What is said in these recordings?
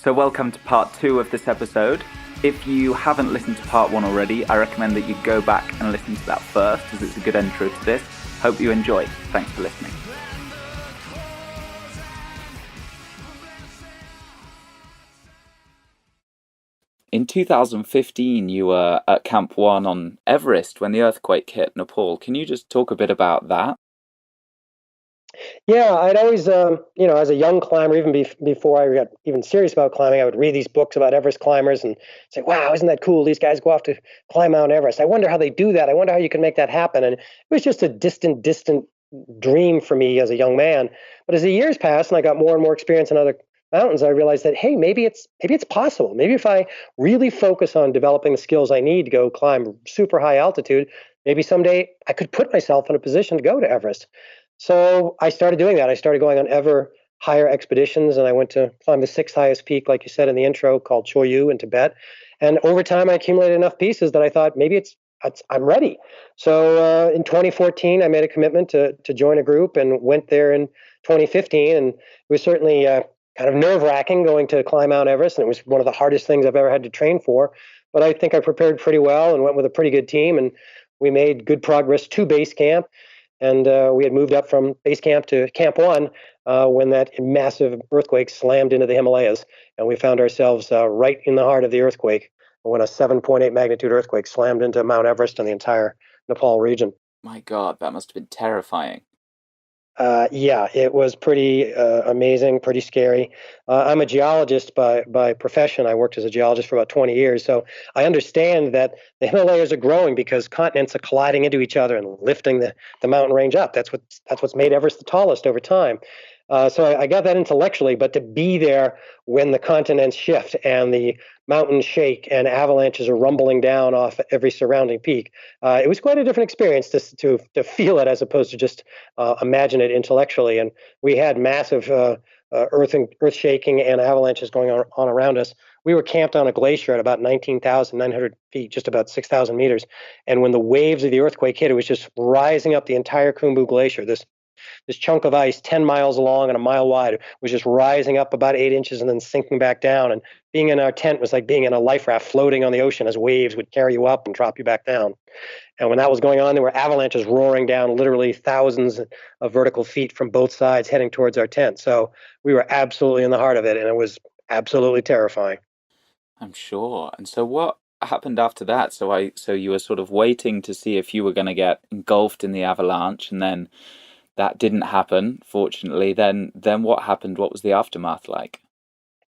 So welcome to part 2 of this episode. If you haven't listened to part 1 already, I recommend that you go back and listen to that first, as it's a good intro to this. Hope you enjoy. Thanks for listening. In 2015, you were at Camp 1 on Everest when the earthquake hit Nepal. Can you just talk a bit about that? Yeah, I'd always, as a young climber, even before I got even serious about climbing, I would read these books about Everest climbers and say, "Wow, isn't that cool? These guys go off to climb Mount Everest. I wonder how they do that. I wonder how you can make that happen." And it was just a distant dream for me as a young man. But as the years passed and I got more and more experience in other mountains, I realized that hey, maybe it's possible. Maybe if I really focus on developing the skills I need to go climb super high altitude, maybe someday I could put myself in a position to go to Everest. So I started doing that. I started going on ever higher expeditions, and I went to climb the sixth highest peak, like you said in the intro, called Choyu in Tibet. And over time, I accumulated enough pieces that I thought maybe I'm ready. So in 2014, I made a commitment to join a group and went there in 2015. And it was certainly kind of nerve wracking going to climb Mount Everest, and it was one of the hardest things I've ever had to train for. But I think I prepared pretty well and went with a pretty good team, and we made good progress to base camp. And we had moved up from base camp to Camp 1 when that massive earthquake slammed into the Himalayas. And we found ourselves right in the heart of the earthquake when a 7.8 magnitude earthquake slammed into Mount Everest and the entire Nepal region. My God, that must have been terrifying. Yeah, it was pretty amazing, pretty scary. I'm a geologist by profession. I worked as a geologist for about 20 years, so I understand that the Himalayas are growing because continents are colliding into each other and lifting the mountain range up. That's what's made Everest the tallest over time. So I got that intellectually, but to be there when the continents shift and the mountains shake and avalanches are rumbling down off every surrounding peak, it was quite a different experience to feel it as opposed to just imagine it intellectually. And we had massive earth shaking and avalanches going on around us. We were camped on a glacier at about 19,900 feet, just about 6,000 meters. And when the waves of the earthquake hit, it was just rising up the entire Khumbu Glacier. This chunk of ice 10 miles long and a mile wide was just rising up about 8 inches and then sinking back down. And being in our tent was like being in a life raft floating on the ocean as waves would carry you up and drop you back down. And when that was going on, there were avalanches roaring down literally thousands of vertical feet from both sides heading towards our tent. So we were absolutely in the heart of it, and it was absolutely terrifying. I'm sure. And so what happened after that? So you were sort of waiting to see if you were going to get engulfed in the avalanche, and then that didn't happen, fortunately. Then what happened? What was the aftermath like?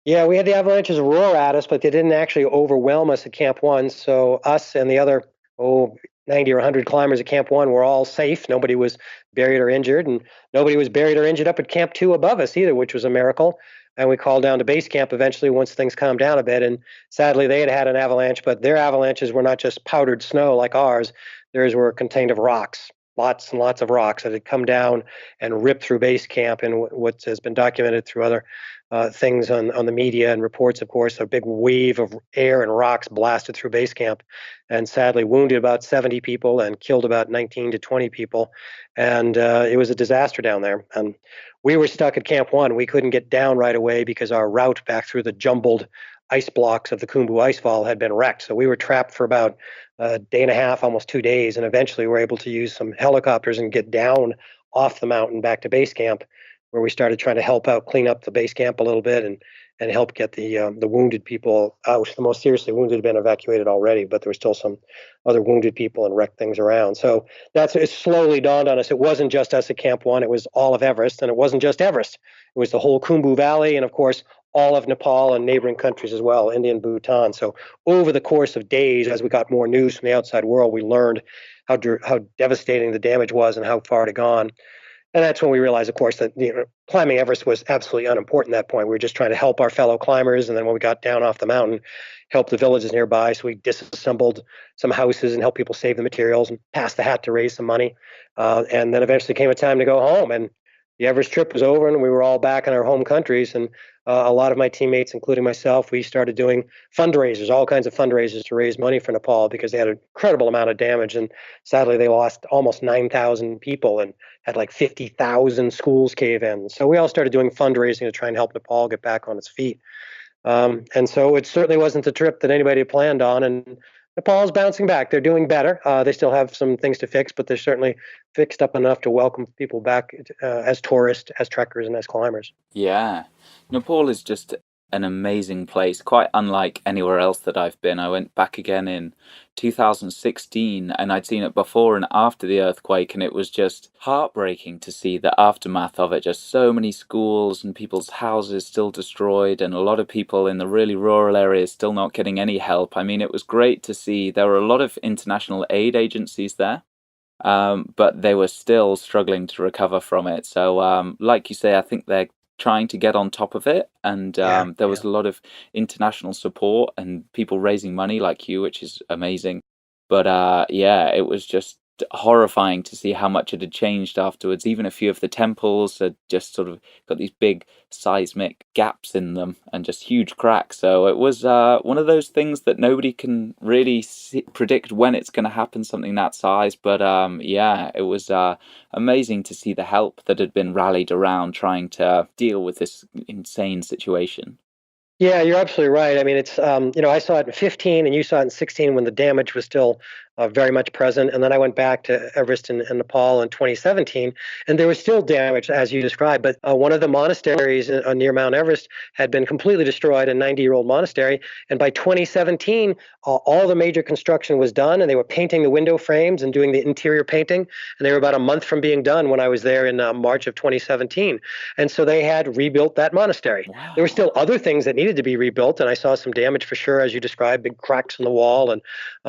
Yeah, we had the avalanches roar at us, but they didn't actually overwhelm us at Camp 1. So us and the other, 90 or 100 climbers at Camp 1 were all safe. Nobody was buried or injured, and nobody was buried or injured up at Camp 2 above us either, which was a miracle. And we called down to base camp eventually once things calmed down a bit. And sadly, they had had an avalanche, but their avalanches were not just powdered snow like ours. Theirs were contained of rocks, lots and lots of rocks that had come down and ripped through base camp. And what has been documented through other things on the media and reports, of course, a big wave of air and rocks blasted through base camp and sadly wounded about 70 people and killed about 19 to 20 people. And it was a disaster down there. And we were stuck at Camp 1. We couldn't get down right away because our route back through the jumbled ice blocks of the Khumbu Icefall had been wrecked. So we were trapped for about a day and a half, almost 2 days. And eventually we were able to use some helicopters and get down off the mountain back to base camp, where we started trying to help out, clean up the base camp a little bit, and help get the wounded people out. The most seriously wounded had been evacuated already, but there were still some other wounded people and wrecked things around. So it slowly dawned on us. It wasn't just us at Camp 1. It was all of Everest, and it wasn't just Everest. It was the whole Khumbu Valley, and of course, all of Nepal and neighboring countries as well, India and Bhutan. So over the course of days, as we got more news from the outside world, we learned how devastating the damage was and how far it had gone. And that's when we realized, of course, that climbing Everest was absolutely unimportant at that point. We were just trying to help our fellow climbers. And then when we got down off the mountain, help the villages nearby. So we disassembled some houses and helped people save the materials and passed the hat to raise some money. And then eventually came a time to go home. And the Everest trip was over and we were all back in our home countries. And a lot of my teammates, including myself, we started doing fundraisers, all kinds of fundraisers to raise money for Nepal because they had an incredible amount of damage. And sadly, they lost almost 9,000 people and had like 50,000 schools cave in. So we all started doing fundraising to try and help Nepal get back on its feet. And so it certainly wasn't the trip that anybody had planned on. And Nepal's bouncing back. They're doing better. They still have some things to fix, but they're certainly fixed up enough to welcome people back as tourists, as trekkers, and as climbers. Yeah. Nepal is just an amazing place, quite unlike anywhere else that I've been. I went back again in 2016 and I'd seen it before and after the earthquake, and it was just heartbreaking to see the aftermath of it. Just so many schools and people's houses still destroyed, and a lot of people in the really rural areas still not getting any help. I mean, it was great to see there were a lot of international aid agencies there, but they were still struggling to recover from it. So, like you say, I think they're trying to get on top of it, and Yeah, there yeah. was a lot of international support and people raising money like you, which is amazing. But yeah, it was just horrifying to see how much it had changed afterwards. Even a few of the temples had just sort of got these big seismic gaps in them and just huge cracks. So it was one of those things that nobody can really predict when it's going to happen, something that size. But yeah, it was amazing to see the help that had been rallied around trying to deal with this insane situation. Yeah, you're absolutely right. I mean, it's I saw it in 15, and you saw it in 16 when the damage was still very much present. And then I went back to Everest and Nepal in 2017, and there was still damage as you described. But one of the monasteries near Mount Everest had been completely destroyed, a 90-year-old monastery. And by 2017, all the major construction was done, and they were painting the window frames and doing the interior painting. And they were about a month from being done when I was there in March of 2017. And so they had rebuilt that monastery. There were Wow. still other things that needed to be rebuilt, and I saw some damage for sure, as you described, big cracks in the wall and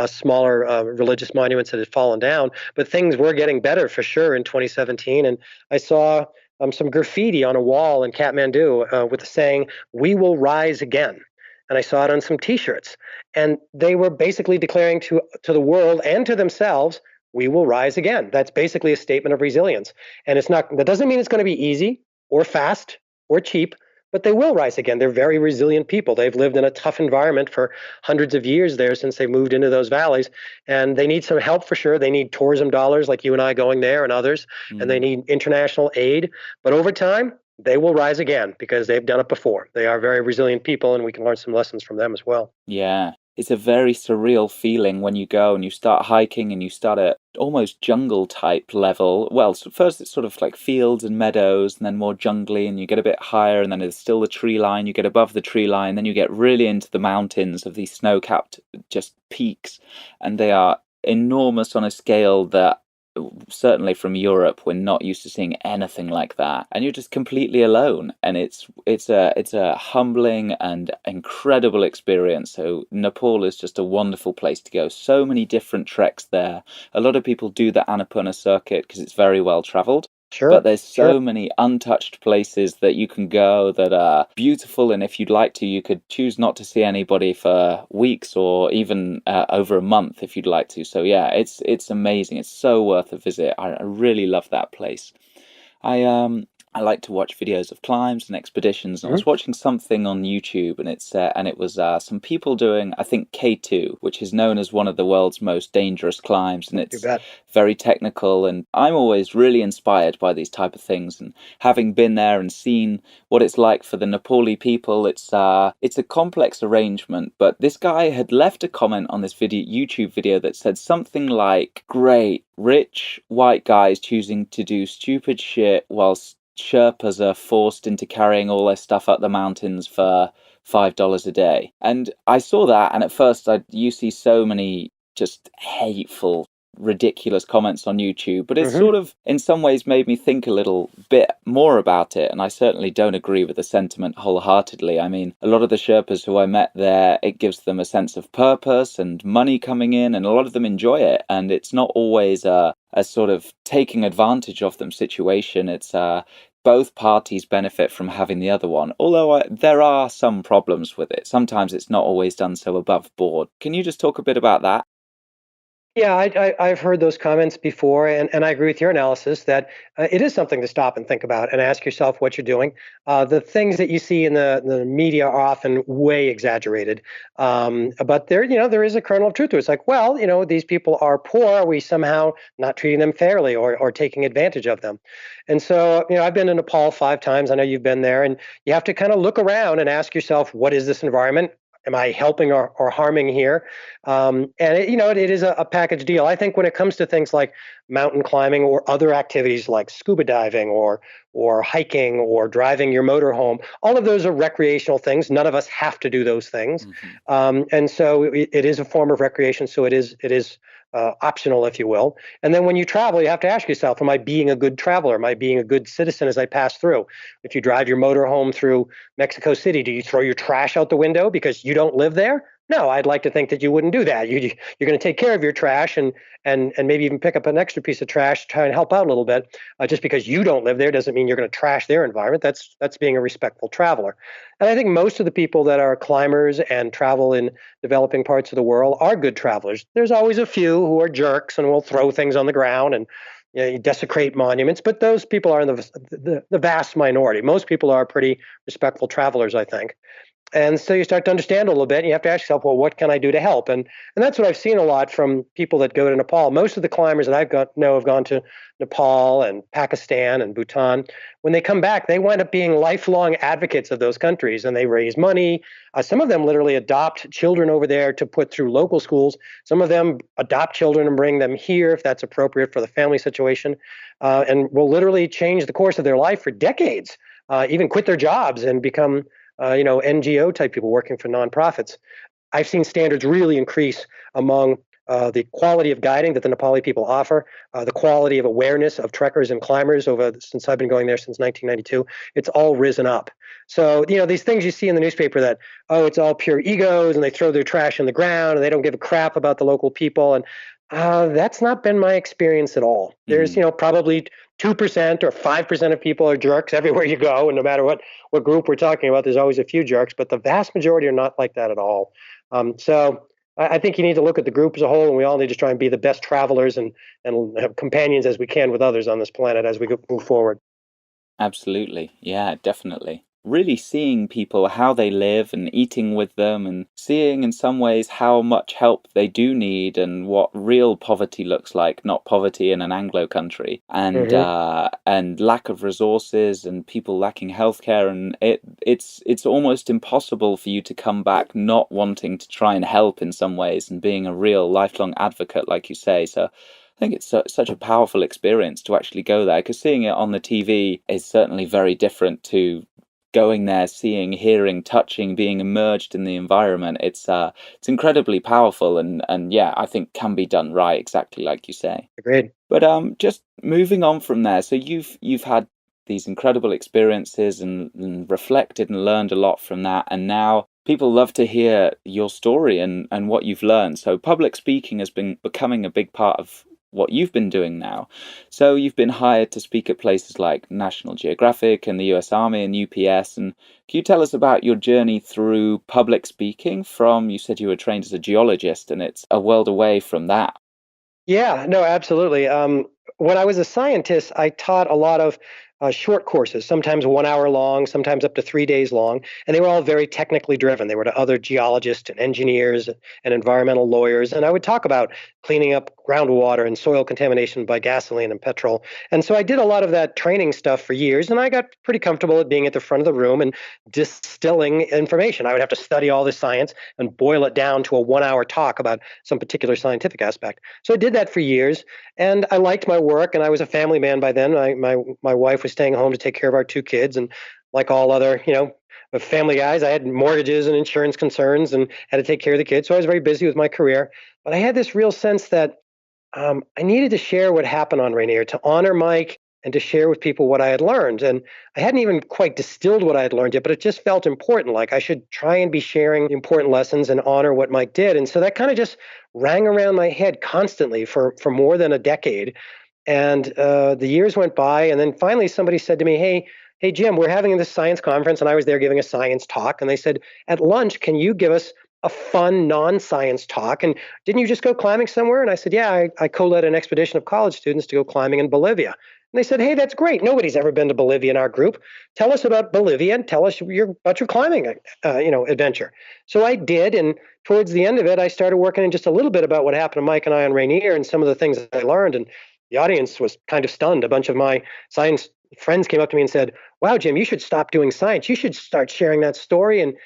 smaller religious monuments that had fallen down. But things were getting better for sure in 2017, and I saw some graffiti on a wall in Kathmandu with the saying, "We will rise again." And I saw it on some T-shirts, and they were basically declaring to the world and to themselves, "We will rise again." That's basically a statement of resilience, and it's not. That doesn't mean it's going to be easy or fast or cheap, but they will rise again. They're very resilient people. They've lived in a tough environment for hundreds of years there since they moved into those valleys, and they need some help for sure. They need tourism dollars like you and I going there and others, and they Mm. need international aid. But over time, they will rise again because they've done it before. They are very resilient people, and we can learn some lessons from them as well. Yeah, it's a very surreal feeling when you go and you start hiking and you start at almost jungle type level. Well, so first it's sort of like fields and meadows, and then more jungly, and you get a bit higher, and then there's still the tree line. You get above the tree line, then you get really into the mountains of these snow-capped just peaks, and they are enormous on a scale that certainly from Europe, we're not used to seeing anything like that, and you're just completely alone. And it's a humbling and incredible experience. So Nepal is just a wonderful place to go. So many different treks there. A lot of people do the Annapurna circuit because it's very well traveled. But Sure, there's so sure. many untouched places that you can go that are beautiful, and if you'd like to, you could choose not to see anybody for weeks or even over a month if you'd like to. So yeah, it's amazing. It's so worth a visit. I really love that place. I like to watch videos of climbs and expeditions, and I was Mhm. watching something on YouTube, and it was some people doing, I think, K2, which is known as one of the world's most dangerous climbs, and You it's bet. very technical. And I'm always really inspired by these type of things. And having been there and seen what it's like for the Nepali people, it's a complex arrangement. But this guy had left a comment on this YouTube video that said something like, "Great, rich white guys choosing to do stupid shit whilst Sherpas are forced into carrying all their stuff up the mountains for $5 a day." And I saw that, and at first you see so many just hateful, ridiculous comments on YouTube, but it Hmm. sort of, in some ways, made me think a little bit more about it. And I certainly don't agree with the sentiment wholeheartedly. I mean, a lot of the Sherpas who I met there, it gives them a sense of purpose and money coming in, and a lot of them enjoy it. And it's not always a sort of taking advantage of them situation. It's both parties benefit from having the other one, although there are some problems with it. Sometimes it's not always done so above board. Can you just talk a bit about that? Yeah, I've heard those comments before, and I agree with your analysis that it is something to stop and think about and ask yourself what you're doing. The things that you see in the media are often way exaggerated, but there is a kernel of truth to it. It's like, well, these people are poor. Are we somehow not treating them fairly or taking advantage of them? And so, I've been to Nepal 5 times. I know you've been there, and you have to kind of look around and ask yourself, what is this environment? Am I helping or harming here? And it is a package deal. I think when it comes to things like mountain climbing or other activities like scuba diving or hiking or driving your motorhome, all of those are recreational things. None of us have to do those things, Hmm. and so it is a form of recreation. So it is optional, if you will. And then when you travel, you have to ask yourself, am I being a good traveler? Am I being a good citizen as I pass through? If you drive your motorhome through Mexico City, do you throw your trash out the window because you don't live there? No, I'd like to think that you wouldn't do that. You're going to take care of your trash and maybe even pick up an extra piece of trash to try and help out a little bit. Just because you don't live there doesn't mean you're going to trash their environment. That's being a respectful traveler. And I think most of the people that are climbers and travel in developing parts of the world are good travelers. There's always a few who are jerks and will throw things on the ground and you desecrate monuments, but those people are in the vast minority. Most people are pretty respectful travelers, I think. And so you start to understand a little bit, and you have to ask yourself, well, what can I do to help? And that's what I've seen a lot from people that go to Nepal. Most of the climbers that know have gone to Nepal and Pakistan and Bhutan. When they come back, they wind up being lifelong advocates of those countries, and they raise money. Some of them literally adopt children over there to put through local schools. Some of them adopt children and bring them here if that's appropriate for the family situation, and will literally change the course of their life for decades. Even quit their jobs and become NGO type people working for nonprofits. I've seen standards really increase among the quality of guiding that the Nepali people offer, the quality of awareness of trekkers and climbers over since I've been going there since 1992. It's all risen up. So, these things you see in the newspaper that, oh, it's all pure egos and they throw their trash in the ground and they don't give a crap about the local people. And that's not been my experience at all. There's, Hmm. probably 2% or 5% of people are jerks everywhere you go. And no matter what group we're talking about, there's always a few jerks, but the vast majority are not like that at all. So I think you need to look at the group as a whole, and we all need to try and be the best travelers and have companions as we can with others on this planet as we move forward. Absolutely. Yeah, definitely. Really seeing people, how they live and eating with them and seeing in some ways how much help they do need and what real poverty looks like, not poverty in an Anglo country, Hmm. and lack of resources and people lacking healthcare, and it's almost impossible for you to come back not wanting to try and help in some ways and being a real lifelong advocate, like you say. So I think it's such a powerful experience to actually go there, because seeing it on the TV is certainly very different to going there, seeing, hearing, touching, being immersed in the environment. It's incredibly powerful, and yeah, I think can be done right, exactly like you say. Agreed. But just moving on from there, so you've had these incredible experiences and reflected and learned a lot from that, and now people love to hear your story and what you've learned. So public speaking has been becoming a big part of what you've been doing now. So you've been hired to speak at places like National Geographic and the US Army and UPS. And can you tell us about your journey through public speaking from, you said you were trained as a geologist, and it's a world away from that. Yeah, no, absolutely. When I was a scientist, I taught a lot of short courses, sometimes 1 hour long, sometimes up to 3 days long, and they were all very technically driven. They were to other geologists and engineers and environmental lawyers, and I would talk about cleaning up groundwater and soil contamination by gasoline and petrol. And so I did a lot of that training stuff for years, and I got pretty comfortable at being at the front of the room and distilling information. I would have to study all this science and boil it down to a 1 hour talk about some particular scientific aspect. So I did that for years, and I liked my work. And I was a family man by then. My wife was staying home to take care of our 2 kids, and like all other family guys, I had mortgages and insurance concerns and had to take care of the kids. So I was very busy with my career. But I had this real sense that I needed to share what happened on Rainier, to honor Mike and to share with people what I had learned. And I hadn't even quite distilled what I had learned yet, but it just felt important. Like I should try and be sharing important lessons and honor what Mike did. And so that kind of just rang around my head constantly for more than a decade. And the years went by, and then finally somebody said to me, "Hey, Jim, we're having this science conference," and I was there giving a science talk. And they said, "At lunch, can you give us a fun non-science talk. And didn't you just go climbing somewhere? And I said, yeah, I co-led an expedition of college students to go climbing in Bolivia. And they said, hey, that's great. Nobody's ever been to Bolivia in our group. Tell us about Bolivia and tell us about your climbing, adventure. So I did, and towards the end of it, I started working in just a little bit about what happened to Mike and I on Rainier and some of the things that I learned. And the audience was kind of stunned. A bunch of my science friends came up to me and said, wow, Jim, you should stop doing science. You should start sharing that story and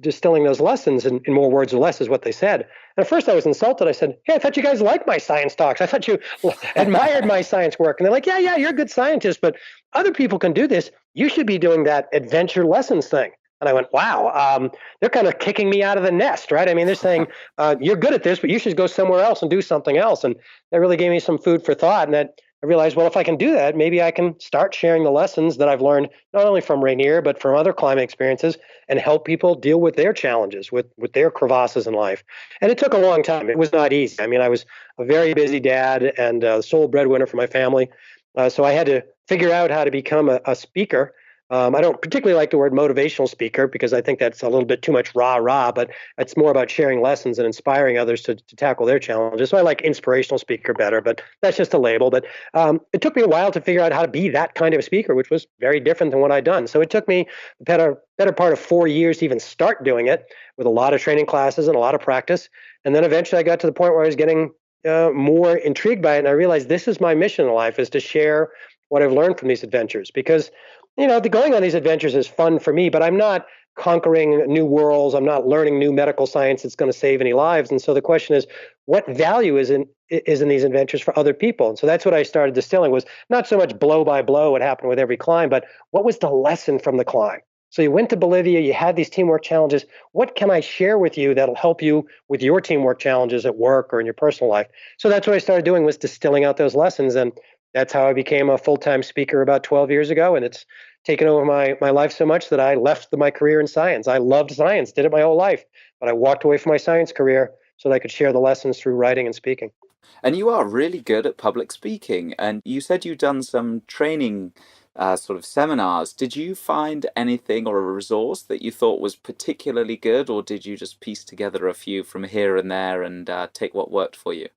distilling those lessons in more words or less is what they said. And at first I was insulted. I said, hey, I thought you guys liked my science talks. I thought you admired my science work. And they're like, yeah, you're a good scientist, but other people can do this. You should be doing that adventure lessons thing. And I went, wow, they're kind of kicking me out of the nest, right? I mean, they're saying, you're good at this, but you should go somewhere else and do something else. And that really gave me some food for thought. And that I realized, well, if I can do that, maybe I can start sharing the lessons that I've learned, not only from Rainier, but from other climbing experiences, and help people deal with their challenges, with their crevasses in life. And it took a long time. It was not easy. I mean, I was a very busy dad and sole breadwinner for my family. So I had to figure out how to become a speaker. I don't particularly like the word motivational speaker because I think that's a little bit too much rah, but it's more about sharing lessons and inspiring others to tackle their challenges. So I like inspirational speaker better, but that's just a label. But it took me a while to figure out how to be that kind of a speaker, which was very different than what I'd done. So it took me the better part of 4 years to even start doing it with a lot of training classes and a lot of practice. And then eventually I got to the point where I was getting more intrigued by it. And I realized this is my mission in life, is to share what I've learned from these adventures. Because going on these adventures is fun for me, but I'm not conquering new worlds. I'm not learning new medical science that's going to save any lives. And so the question is, what value is in these adventures for other people? And so that's what I started distilling, was not so much blow by blow what happened with every climb, but what was the lesson from the climb? So you went to Bolivia, you had these teamwork challenges. What can I share with you that'll help you with your teamwork challenges at work or in your personal life? So that's what I started doing, was distilling out those lessons. And that's how I became a full-time speaker about 12 years ago. And it's taken over my life so much that I left my career in science. I loved science, did it my whole life, but I walked away from my science career so that I could share the lessons through writing and speaking. And you are really good at public speaking. And you said you've done some training sort of seminars. Did you find anything or a resource that you thought was particularly good, or did you just piece together a few from here and there and take what worked for you?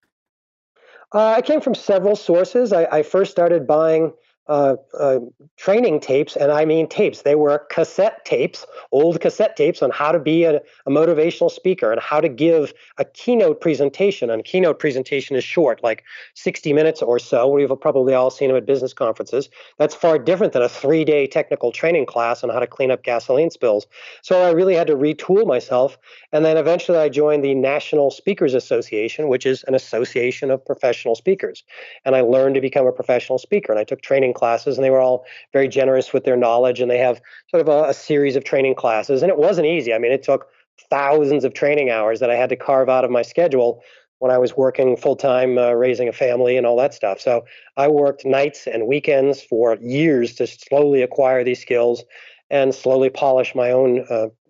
I came from several sources. I first started buying uh, uh, training tapes, and I mean tapes. They were cassette tapes, old cassette tapes on how to be a motivational speaker and how to give a keynote presentation. And a keynote presentation is short, like 60 minutes or so. We've probably all seen them at business conferences. That's far different than a 3-day technical training class on how to clean up gasoline spills. So I really had to retool myself. And then eventually I joined the National Speakers Association, which is an association of professional speakers. And I learned to become a professional speaker. And I took training classes, and they were all very generous with their knowledge. And they have sort of a series of training classes. And it wasn't easy. I mean, it took thousands of training hours that I had to carve out of my schedule when I was working full time, raising a family and all that stuff. So I worked nights and weekends for years to slowly acquire these skills and slowly polish my own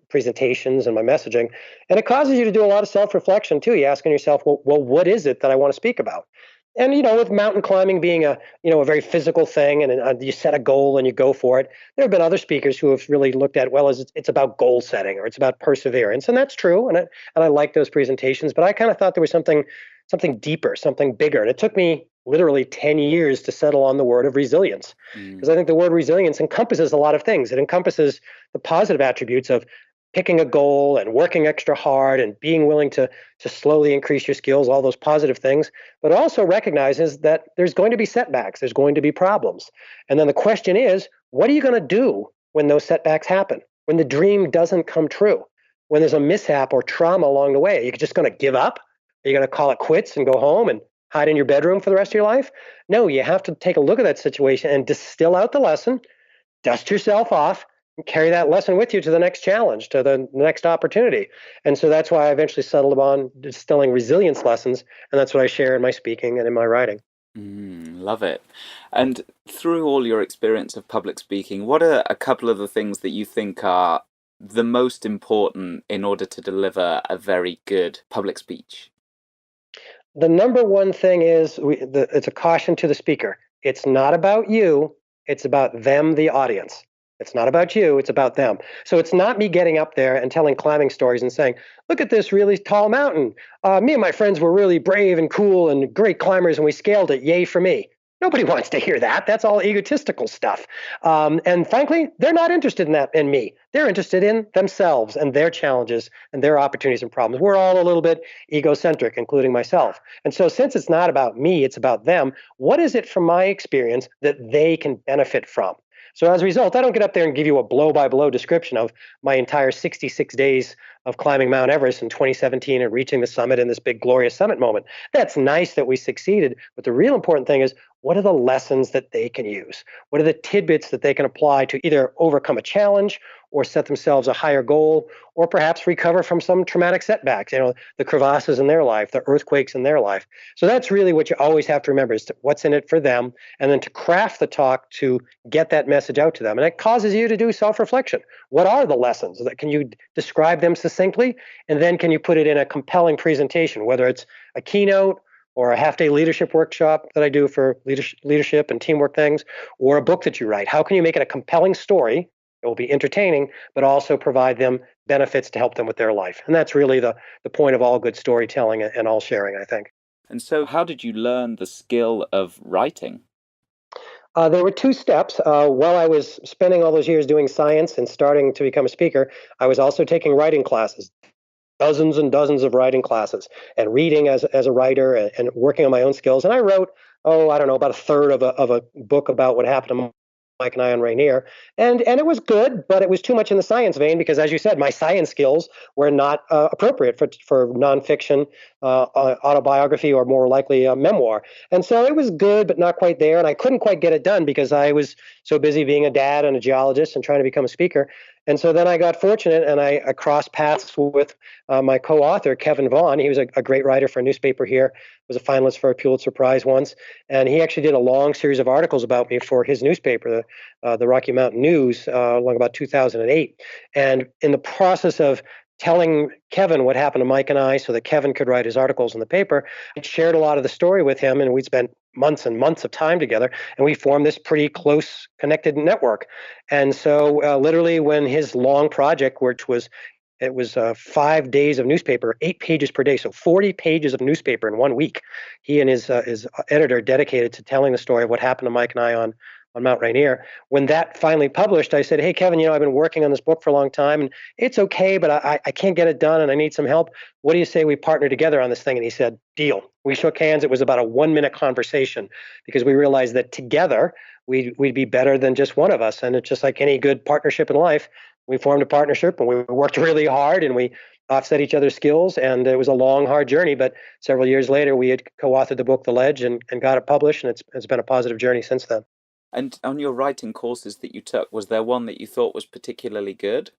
presentations and my messaging. And it causes you to do a lot of self-reflection too. You're asking yourself, well, what is it that I want to speak about? And with mountain climbing being a very physical thing, and you set a goal and you go for it. There have been other speakers who have really looked at, well, as it's about goal setting or it's about perseverance, and that's true. And I like those presentations, but I kind of thought there was something deeper, something bigger. And it took me literally 10 years to settle on the word of resilience, because Mm. I think the word resilience encompasses a lot of things. It encompasses the positive attributes of picking a goal and working extra hard and being willing to slowly increase your skills, all those positive things, but it also recognizes that there's going to be setbacks, there's going to be problems. And then the question is, what are you going to do when those setbacks happen? When the dream doesn't come true? When there's a mishap or trauma along the way? Are you just going to give up? Are you going to call it quits and go home and hide in your bedroom for the rest of your life? No, you have to take a look at that situation and distill out the lesson, dust yourself off, and carry that lesson with you to the next challenge, to the next opportunity. And so that's why I eventually settled upon distilling resilience lessons. And that's what I share in my speaking and in my writing. Love it. And through all your experience of public speaking, what are a couple of the things that you think are the most important in order to deliver a very good public speech? The number one thing is it's a caution to the speaker. It's not about you, it's about them, the audience. It's not about you, it's about them. So it's not me getting up there and telling climbing stories and saying, look at this really tall mountain. Me and my friends were really brave and cool and great climbers and we scaled it. Yay for me. Nobody wants to hear that. That's all egotistical stuff. And frankly, they're not interested in that in me. They're interested in themselves and their challenges and their opportunities and problems. We're all a little bit egocentric, including myself. And so, since it's not about me, it's about them, what is it from my experience that they can benefit from? So as a result, I don't get up there and give you a blow by blow description of my entire 66 days of climbing Mount Everest in 2017 and reaching the summit in this big glorious summit moment. That's nice that we succeeded, but the real important thing is what are the lessons that they can use? What are the tidbits that they can apply to either overcome a challenge or set themselves a higher goal or perhaps recover from some traumatic setbacks, the crevasses in their life, the earthquakes in their life. So that's really what you always have to remember is what's in it for them and then to craft the talk to get that message out to them. And it causes you to do self-reflection. What are the lessons? Can you describe them succinctly? And then can you put it in a compelling presentation, whether it's a keynote or a half-day leadership workshop that I do for leadership and teamwork things, or a book that you write? How can you make it a compelling story? It will be entertaining, but also provide them benefits to help them with their life. And that's really the point of all good storytelling and all sharing, I think. And so, how did you learn the skill of writing? There were two steps. While I was spending all those years doing science and starting to become a speaker, I was also taking writing classes, dozens and dozens of writing classes, and reading as a writer and working on my own skills. And I wrote, I don't know, about a third of a book about what happened to Mike and I on Rainier. And it was good, but it was too much in the science vein because, as you said, my science skills were not appropriate for nonfiction, autobiography, or more likely a memoir. And so it was good, but not quite there. And I couldn't quite get it done because I was so busy being a dad and a geologist and trying to become a speaker. And so then I got fortunate and I crossed paths with my co-author, Kevin Vaughn. He was a great writer for a newspaper here, was a finalist for a Pulitzer Prize once. And he actually did a long series of articles about me for his newspaper, the Rocky Mountain News, along about 2008. And in the process of telling Kevin what happened to Mike and I so that Kevin could write his articles in the paper, I shared a lot of the story with him, and we spent months and months of time together, and we formed this pretty close connected network. And so literally when his long project, which was it was 5 days of newspaper, 8 pages per day, so 40 pages of newspaper in 1 week. He and his editor dedicated to telling the story of what happened to Mike and I on Mount Rainier. When that finally published, I said, "Hey, Kevin, I've been working on this book for a long time, and it's okay, but I can't get it done, and I need some help. What do you say we partner together on this thing?" And he said, "Deal." We shook hands. It was about a 1 minute conversation because we realized that together we'd be better than just one of us. And it's just like any good partnership in life. We formed a partnership and we worked really hard and we offset each other's skills. And it was a long, hard journey. But several years later, we had co-authored the book, The Ledge, and got it published. And it's been a positive journey since then. And on your writing courses that you took, was there one that you thought was particularly good?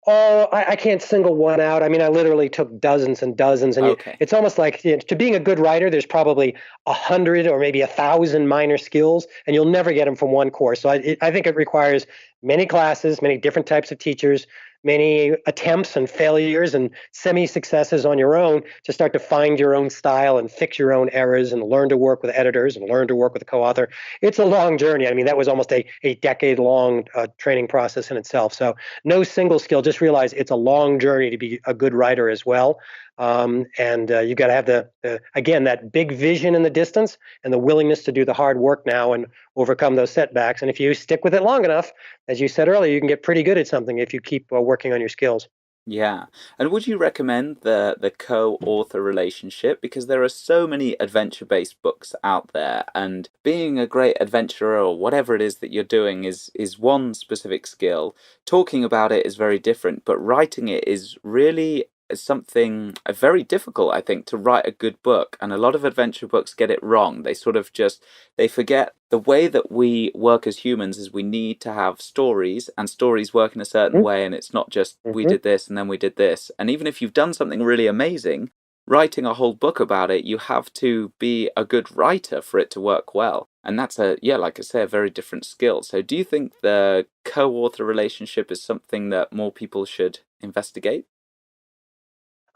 Oh, I can't single one out. I mean, I literally took dozens and dozens, and Okay. it's almost like to being a good writer, there's probably 100 or maybe 1,000 minor skills, and you'll never get them from one course. So I think it requires many classes, many different types of teachers, many attempts and failures and semi-successes on your own to start to find your own style and fix your own errors and learn to work with editors and learn to work with a co-author. It's a long journey. I mean, that was almost a decade-long training process in itself. So no single skill. Just realize it's a long journey to be a good writer as well. And you got to have again, that big vision in the distance and the willingness to do the hard work now and overcome those setbacks. And if you stick with it long enough, as you said earlier, you can get pretty good at something if you keep working on your skills. Yeah. And would you recommend the co-author relationship? Because there are so many adventure-based books out there, and being a great adventurer or whatever it is that you're doing is one specific skill. Talking about it is very different, but writing it is really something very difficult, I think, to write a good book. And a lot of adventure books get it wrong. They sort of just they forget the way that we work as humans is we need to have stories, and stories work in a certain way, and it's not just we Mm-hmm. did this and then we did this. And even if you've done something really amazing, writing a whole book about it, you have to be a good writer for it to work well. And that's like I say, a very different skill. So do you think the co-author relationship is something that more people should investigate?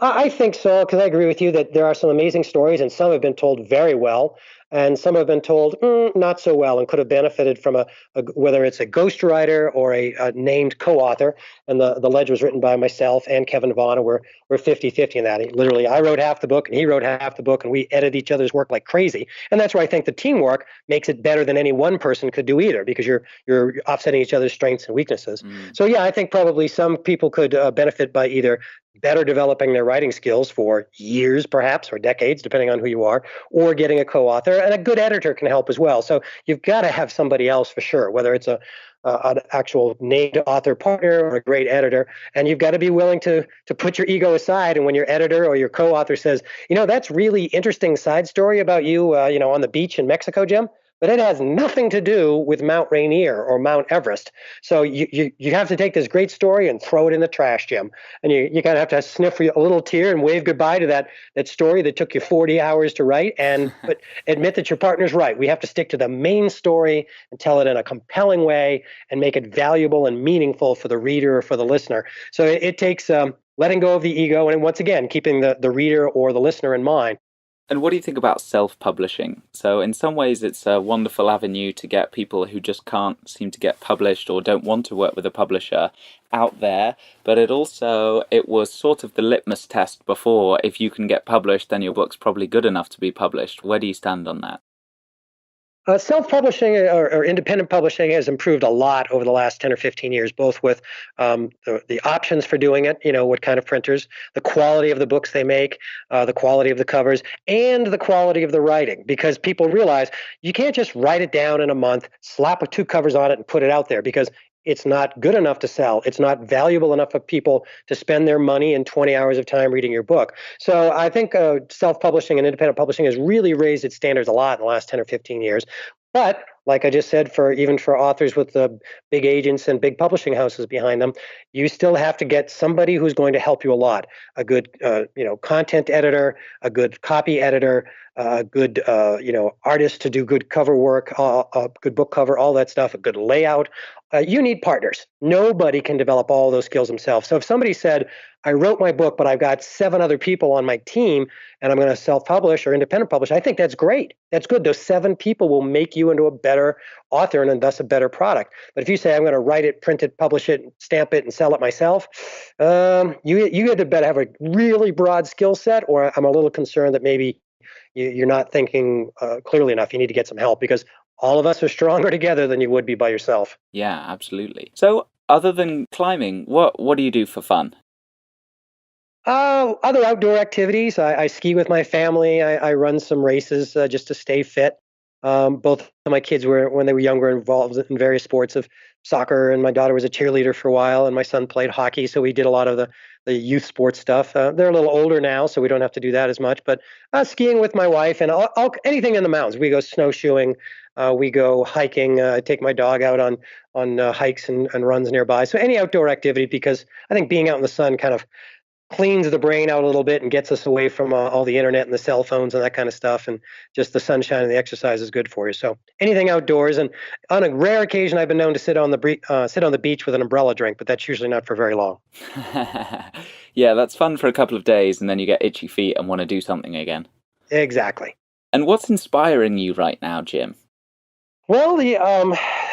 I think so because I agree with you that there are some amazing stories, and some have been told very well, and some have been told not so well, and could have benefited from whether it's a ghostwriter or a named co-author. And the ledge was written by myself and Kevin Vaughn, and we're 50-50 in that. Literally, I wrote half the book, and he wrote half the book, and we edit each other's work like crazy. And that's where I think the teamwork makes it better than any one person could do either, because you're offsetting each other's strengths and weaknesses. Mm. So yeah, I think probably some people could benefit by either better developing their writing skills for years, perhaps, or decades, depending on who you are, or getting a co author. And a good editor can help as well. So you've got to have somebody else for sure, whether it's an actual named author partner or a great editor. And you've got to be willing to put your ego aside. And when your editor or your co author says, that's really interesting side story about you, on the beach in Mexico, Jim. But it has nothing to do with Mount Rainier or Mount Everest. So you have to take this great story and throw it in the trash, Jim. And you kind of have to sniff a little tear and wave goodbye to that story that took you 40 hours to write, but admit that your partner's right. We have to stick to the main story and tell it in a compelling way and make it valuable and meaningful for the reader or for the listener. So it takes letting go of the ego and, once again, keeping the reader or the listener in mind. And what do you think about self-publishing? So in some ways it's a wonderful avenue to get people who just can't seem to get published or don't want to work with a publisher out there, but it was sort of the litmus test before. If you can get published, then your book's probably good enough to be published. Where do you stand on that? Self-publishing or independent publishing has improved a lot over the last 10 or 15 years, both with the options for doing it, what kind of printers, the quality of the books they make, the quality of the covers, and the quality of the writing. Because people realize you can't just write it down in a month, slap two covers on it, and put it out there, because it's not good enough to sell. It's not valuable enough for people to spend their money and 20 hours of time reading your book. So I think self-publishing and independent publishing has really raised its standards a lot in the last 10 or 15 years. But like I just said, even for authors with the big agents and big publishing houses behind them, you still have to get somebody who's going to help you a lot. A good, content editor, a good copy editor, a good, artist to do good cover work, a good book cover, all that stuff, a good layout. You need partners. Nobody can develop all those skills themselves. So if somebody said, I wrote my book, but I've got 7 other people on my team and I'm going to self-publish or independent publish, I think that's great. That's good. Those 7 people will make you into a better author and thus a better product. But if you say, I'm going to write it, print it, publish it, stamp it, and sell it myself, you had to better have a really broad skill set, or I'm a little concerned that maybe you're not thinking clearly enough. You need to get some help, because all of us are stronger together than you would be by yourself. Yeah, absolutely. So other than climbing, what do you do for fun? Other outdoor activities. I ski with my family. I run some races just to stay fit. Both of my kids were, when they were younger, involved in various sports of soccer, and my daughter was a cheerleader for a while, and my son played hockey. So we did a lot of the youth sports stuff. They're a little older now, so we don't have to do that as much. But skiing with my wife, and anything in the mountains. We go snowshoeing. We go hiking. I take my dog out on hikes and runs nearby. So any outdoor activity, because I think being out in the sun kind of cleans the brain out a little bit and gets us away from all the internet and the cell phones and that kind of stuff. And just the sunshine and the exercise is good for you. So anything outdoors. And on a rare occasion, I've been known to sit on the beach with an umbrella drink, but that's usually not for very long. Yeah, that's fun for a couple of days, and then you get itchy feet and want to do something again. Exactly. And what's inspiring you right now, Jim? Well,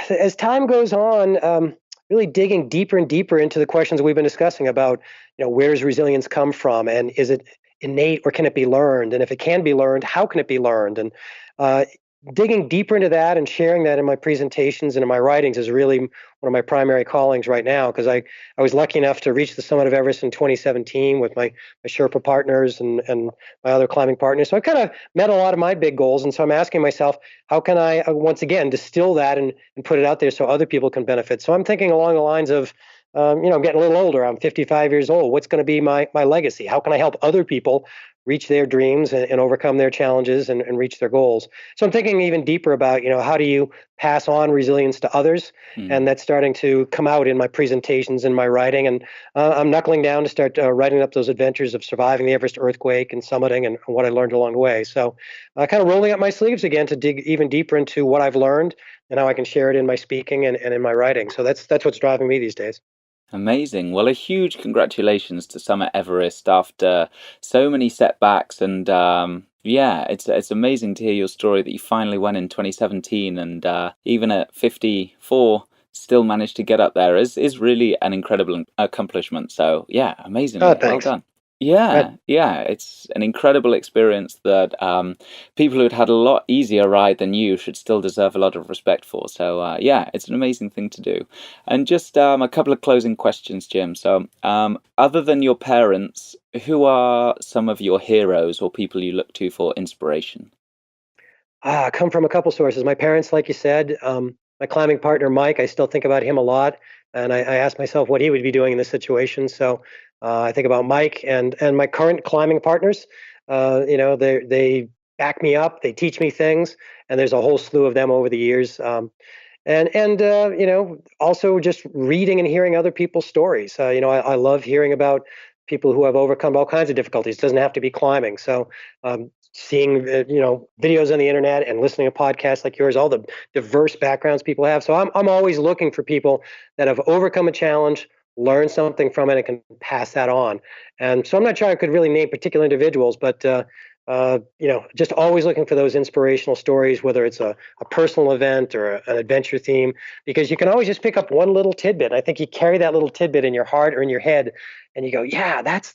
as time goes on, really digging deeper and deeper into the questions we've been discussing about, where does resilience come from, and is it innate or can it be learned? And if it can be learned, how can it be learned? And uh, digging deeper into that and sharing that in my presentations and in my writings is really one of my primary callings right now, because I was lucky enough to reach the summit of Everest in 2017 with my Sherpa partners and my other climbing partners. So I kind of met a lot of my big goals. And so I'm asking myself, how can I, once again, distill that and put it out there so other people can benefit? So I'm thinking along the lines of, I'm getting a little older. I'm 55 years old. What's going to be my legacy? How can I help other people reach their dreams and overcome their challenges and reach their goals? So I'm thinking even deeper about, how do you pass on resilience to others? Hmm. And that's starting to come out in my presentations and my writing. And I'm knuckling down to start writing up those adventures of surviving the Everest earthquake and summiting and what I learned along the way. So kind of rolling up my sleeves again to dig even deeper into what I've learned and how I can share it in my speaking and in my writing. So that's what's driving me these days. Amazing. Well, a huge congratulations to Summit Everest after so many setbacks, and yeah, it's amazing to hear your story that you finally went in 2017, and even at 54, still managed to get up there is really an incredible accomplishment. So yeah, Oh, amazingly well thanks. done. Yeah, Good. yeah, it's an incredible experience that people who'd had a lot easier ride than you should still deserve a lot of respect for. So yeah, it's an amazing thing to do. And just a couple of closing questions, Jim. So, other than your parents, who are some of your heroes or people you look to for inspiration? Come from a couple sources. My parents, like you said, my climbing partner Mike. I still think about him a lot, and I ask myself what he would be doing in this situation. So I think about Mike and my current climbing partners. They back me up. They teach me things, and there's a whole slew of them over the years. Also just reading and hearing other people's stories. I love hearing about people who have overcome all kinds of difficulties. It doesn't have to be climbing. So seeing videos on the internet and listening to podcasts like yours, all the diverse backgrounds people have. So I'm always looking for people that have overcome a challenge, learned something from it, and can pass that on. And so I'm not sure I could really name particular individuals, but just always looking for those inspirational stories, whether it's a personal event or an adventure theme, because you can always just pick up one little tidbit. I think you carry that little tidbit in your heart or in your head, and you go, "Yeah, that's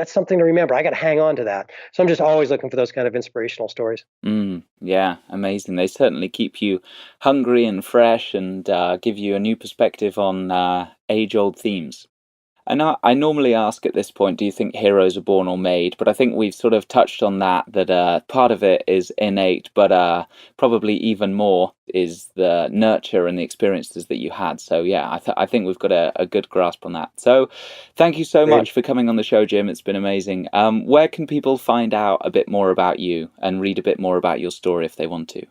something to remember. I got to hang on to that." So I'm just always looking for those kind of inspirational stories. Yeah, amazing. They certainly keep you hungry and fresh and give you a new perspective on age-old themes. And I normally ask at this point, do you think heroes are born or made? But I think we've sort of touched on that part of it is innate, but probably even more is the nurture and the experiences that you had. So yeah, I think we've got a good grasp on that. So thank you so Great. much for coming on the show, Jim. It's been amazing. Where can people find out a bit more about you and read a bit more about your story if they want to?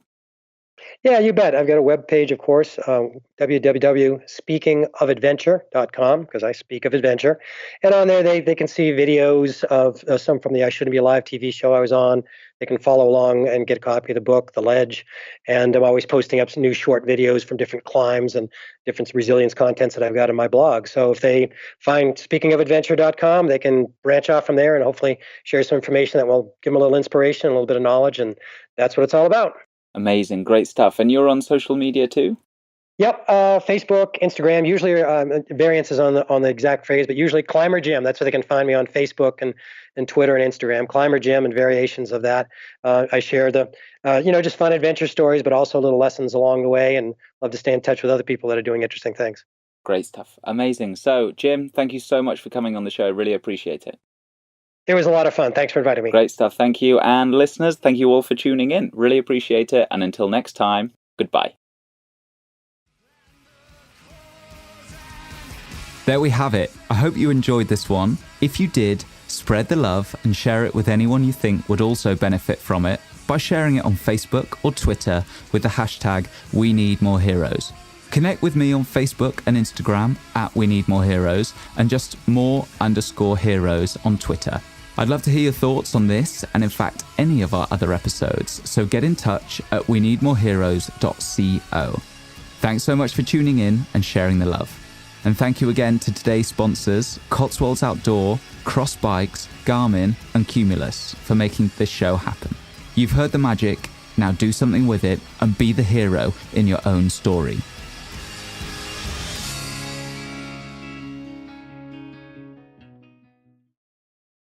Yeah, you bet. I've got a web page, of course, www.speakingofadventure.com, because I speak of adventure. And on there, they can see videos of some from the I Shouldn't Be Alive TV show I was on. They can follow along and get a copy of the book, The Ledge. And I'm always posting up some new short videos from different climbs and different resilience contents that I've got in my blog. So if they find speakingofadventure.com, they can branch off from there and hopefully share some information that will give them a little inspiration, a little bit of knowledge. And that's what it's all about. Amazing, great stuff. And you're on social media too? Yep, Facebook, Instagram. Usually, variances on the exact phrase, but usually Climber Jim. That's where they can find me on Facebook and Twitter and Instagram. Climber Jim and variations of that. I share just fun adventure stories, but also little lessons along the way, and love to stay in touch with other people that are doing interesting things. Great stuff. Amazing. So, Jim, thank you so much for coming on the show. Really appreciate it. It was a lot of fun. Thanks for inviting me. Great stuff. Thank you. And listeners, thank you all for tuning in. Really appreciate it. And until next time, goodbye. There we have it. I hope you enjoyed this one. If you did, spread the love and share it with anyone you think would also benefit from it by sharing it on Facebook or Twitter with the hashtag #WeNeedMoreHeroes. Connect with me on Facebook and Instagram at We Need More Heroes and just more_heroes on Twitter. I'd love to hear your thoughts on this and in fact any of our other episodes, so get in touch at weneedmoreheroes.co. Thanks so much for tuning in and sharing the love. And thank you again to today's sponsors, Cotswolds Outdoor, Cross Bikes, Garmin and Cumulus for making this show happen. You've heard the magic, now do something with it and be the hero in your own story.